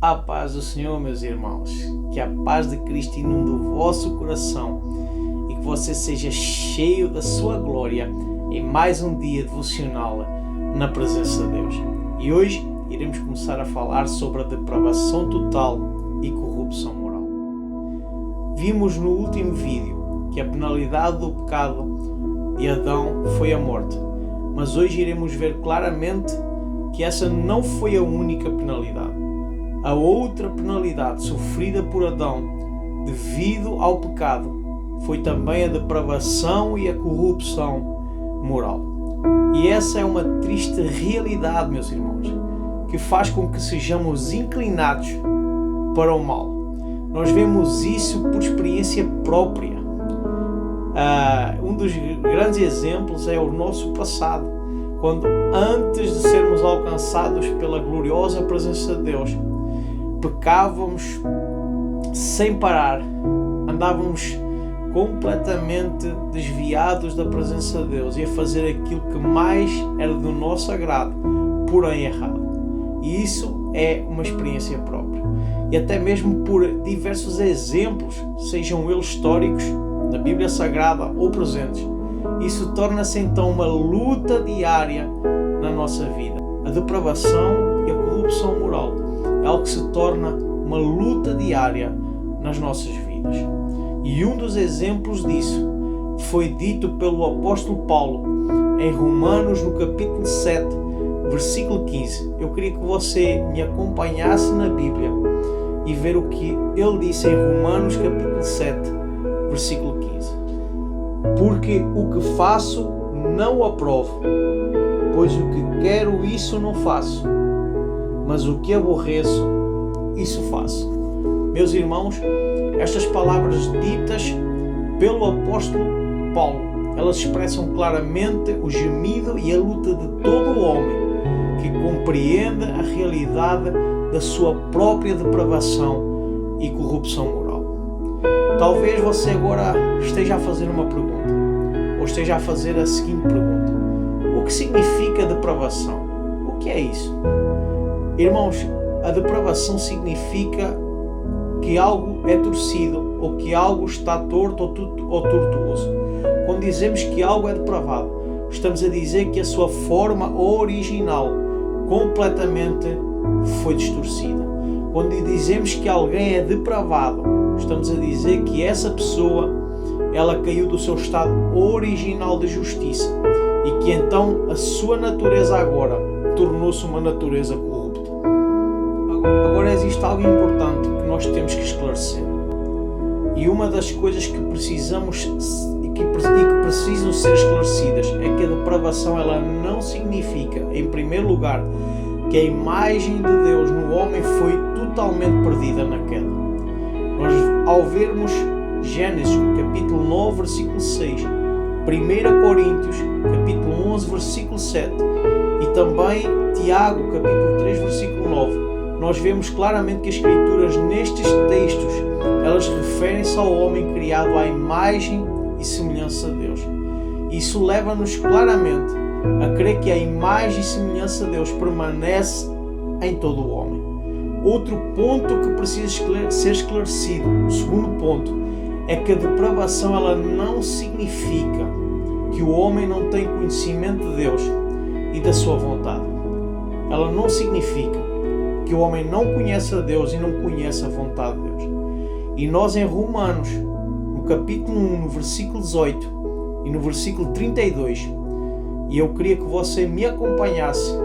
A paz do Senhor, meus irmãos, que a paz de Cristo inunde o vosso coração e que você seja cheio da sua glória em mais um dia devocional na presença de Deus. E hoje iremos começar a falar sobre a depravação total e corrupção moral. Vimos no último vídeo que a penalidade do pecado de Adão foi a morte, mas hoje iremos ver claramente que essa não foi a única penalidade. A outra penalidade sofrida por Adão devido ao pecado foi também a depravação e a corrupção moral. E essa é uma triste realidade, meus irmãos, que faz com que sejamos inclinados para o mal. Nós vemos isso por experiência própria. Um dos grandes exemplos é o nosso passado, quando antes de sermos alcançados pela gloriosa presença de Deus, pecávamos sem parar, andávamos completamente desviados da presença de Deus e a fazer aquilo que mais era do nosso agrado, porém errado. E isso é uma experiência própria. E até mesmo por diversos exemplos, sejam eles históricos, da Bíblia Sagrada ou presentes, isso torna-se então uma luta diária na nossa vida. A depravação e a corrupção moral é algo que se torna uma luta diária nas nossas vidas. E um dos exemplos disso foi dito pelo apóstolo Paulo em Romanos, no capítulo 7, versículo 15. Eu queria que você me acompanhasse na Bíblia e ver o que ele disse em Romanos, capítulo 7, versículo 15. Porque o que faço não o aprovo, pois o que quero isso não faço, mas o que aborreço, isso faço. Meus irmãos, estas palavras ditas pelo apóstolo Paulo, elas expressam claramente o gemido e a luta de todo o homem que compreende a realidade da sua própria depravação e corrupção moral. Talvez você agora esteja a fazer uma pergunta, ou esteja a fazer a seguinte pergunta: o que significa depravação? O que é isso? Irmãos, a depravação significa que algo é torcido ou que algo está torto ou tortuoso. Quando dizemos que algo é depravado, estamos a dizer que a sua forma original completamente foi distorcida. Quando dizemos que alguém é depravado, estamos a dizer que essa pessoa ela caiu do seu estado original de justiça e que então a sua natureza agora tornou-se uma natureza corrupta. Agora existe algo importante que nós temos que esclarecer. E uma das coisas que precisamos e que precisam ser esclarecidas é que a depravação ela não significa, em primeiro lugar, que a imagem de Deus no homem foi totalmente perdida na queda. Nós, ao vermos Gênesis, capítulo 9, versículo 6, 1 Coríntios, capítulo 11, versículo 7 e também Tiago, capítulo 3, versículo 9, nós vemos claramente que as Escrituras nestes textos, elas referem-se ao homem criado à imagem e semelhança de Deus. Isso leva-nos claramente a crer que a imagem e semelhança de Deus permanece em todo o homem. Outro ponto que precisa ser esclarecido, o segundo ponto, é que a depravação ela não significa que o homem não tem conhecimento de Deus e da sua vontade. Ela não significa que o homem não conhece a Deus e não conhece a vontade de Deus. E nós em Romanos, no capítulo 1, no versículo 18 e no versículo 32, e eu queria que você me acompanhasse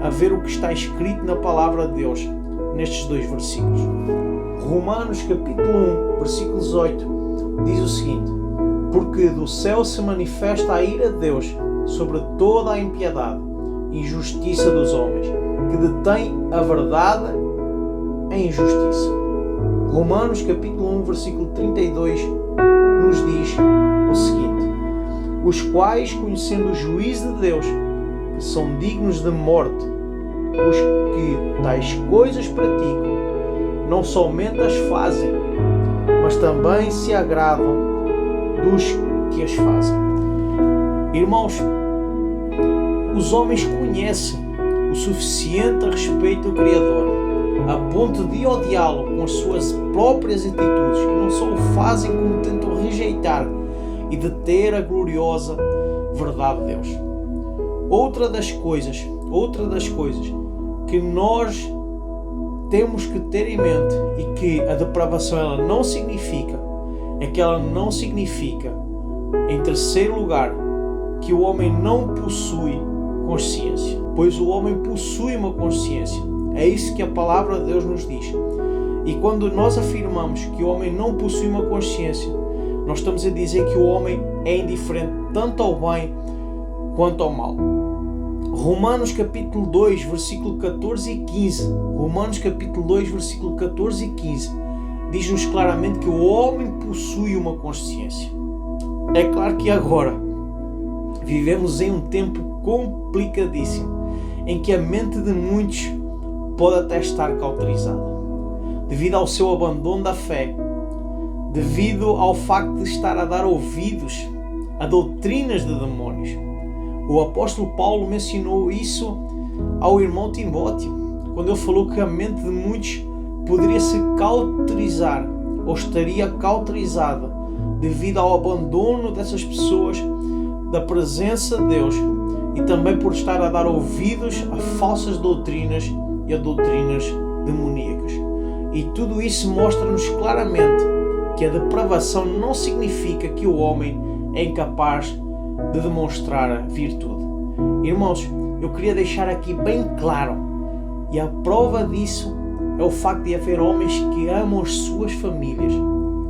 a ver o que está escrito na palavra de Deus nestes dois versículos. Romanos capítulo 1, versículo 18, diz o seguinte: porque do céu se manifesta a ira de Deus sobre toda a impiedade e injustiça dos homens, que detém a verdade em injustiça. Romanos capítulo 1, versículo 32 nos diz o seguinte: os quais, conhecendo o juízo de Deus, que são dignos de morte, os que tais coisas praticam, não somente as fazem, mas também se agradam dos que as fazem. Irmãos, os homens conhecem o suficiente a respeito do Criador, a ponto ponto de odiá-lo com as suas próprias atitudes, e não só o fazem como tentam rejeitar e deter a gloriosa verdade de Deus. Outra das coisas que nós temos que ter em mente, e que a depravação ela não significa, é que ela não significa, em terceiro lugar, que o homem não possui consciência, pois o homem possui uma consciência. É isso que a palavra de Deus nos diz. E quando nós afirmamos que o homem não possui uma consciência, nós estamos a dizer que o homem é indiferente tanto ao bem quanto ao mal. Romanos capítulo 2, versículo 14 e 15. Romanos capítulo 2, versículo 14 e 15 diz-nos claramente que o homem possui uma consciência. É claro que agora vivemos em um tempo complicadíssimo, em que a mente de muitos pode até estar cauterizada, devido ao seu abandono da fé, devido ao facto de estar a dar ouvidos a doutrinas de demónios. O apóstolo Paulo mencionou isso ao irmão Timóteo, quando ele falou que a mente de muitos poderia se cauterizar, ou estaria cauterizada, devido ao abandono dessas pessoas da presença de Deus, e também por estar a dar ouvidos a falsas doutrinas e a doutrinas demoníacas. E tudo isso mostra-nos claramente que a depravação não significa que o homem é incapaz de demonstrar a virtude. Irmãos, eu queria deixar aqui bem claro, e a prova disso é o facto de haver homens que amam as suas famílias,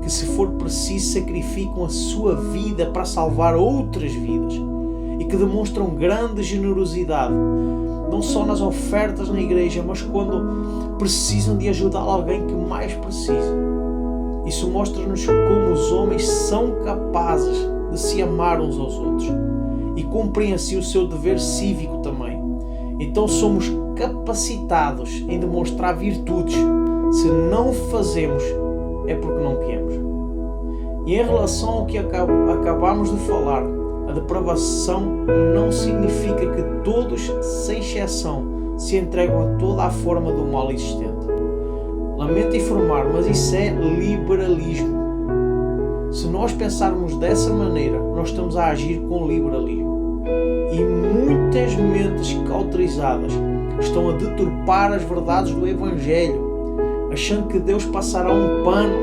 que se for preciso sacrificam a sua vida para salvar outras vidas, e que demonstram grande generosidade, não só nas ofertas na igreja, mas quando precisam de ajudar alguém que mais precisa. Isso mostra-nos como os homens são capazes de se amar uns aos outros e cumprem assim o seu dever cívico também. Então somos capacitados em demonstrar virtudes. Se não fazemos, é porque não queremos. E em relação ao que acabamos de falar, a depravação não significa que todos, sem exceção, se entregam a toda a forma do mal existente. Lamento informar, mas isso é liberalismo. Se nós pensarmos dessa maneira, nós estamos a agir com liberalismo. E muitas mentes cauterizadas estão a deturpar as verdades do Evangelho, achando que Deus passará um pano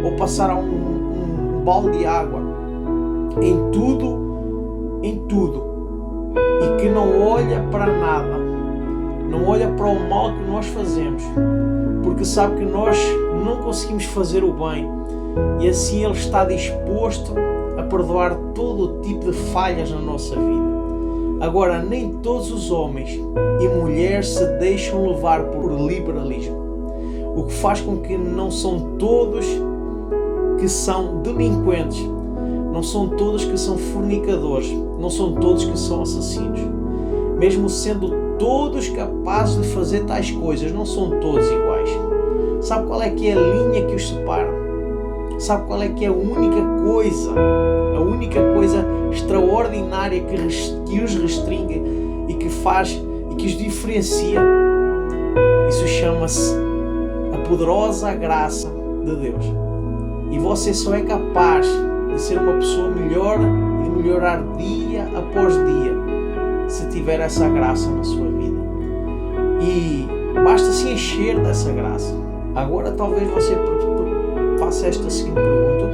ou passará um balde de água em tudo, e que não olha para nada, não olha para o mal que nós fazemos, porque sabe que nós não conseguimos fazer o bem, e assim Ele está disposto a perdoar todo o tipo de falhas na nossa vida. Agora, nem todos os homens e mulheres se deixam levar por liberalismo, o que faz com que não são todos que são delinquentes, não são todos que são fornicadores, não são todos que são assassinos. Mesmo sendo todos capazes de fazer tais coisas, não são todos iguais. Sabe qual é que é a linha que os separa? Sabe qual é que é a única coisa extraordinária que os restringe e que faz e que os diferencia? Isso chama-se a poderosa graça de Deus. E você só é capaz de ser uma pessoa melhor e de melhorar dia após dia se tiver essa graça na sua vida. E basta se encher dessa graça. Agora talvez você faça esta seguinte pergunta: o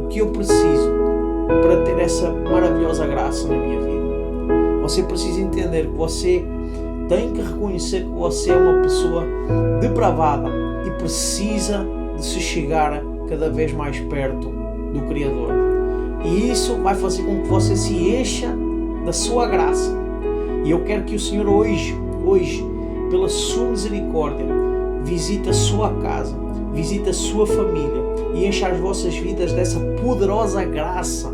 que eu preciso para ter essa maravilhosa graça na minha vida? Você precisa entender que você tem que reconhecer que você é uma pessoa depravada e precisa de se chegar cada vez mais perto do Criador. E isso vai fazer com que você se encha da sua graça. E eu quero que o Senhor hoje, pela sua misericórdia, visite a sua casa, visite a sua família e encha as vossas vidas dessa poderosa graça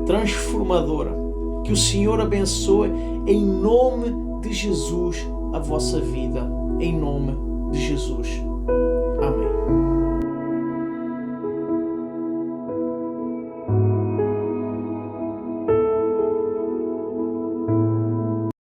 transformadora. Que o Senhor abençoe em nome de Jesus a vossa vida, em nome de Jesus.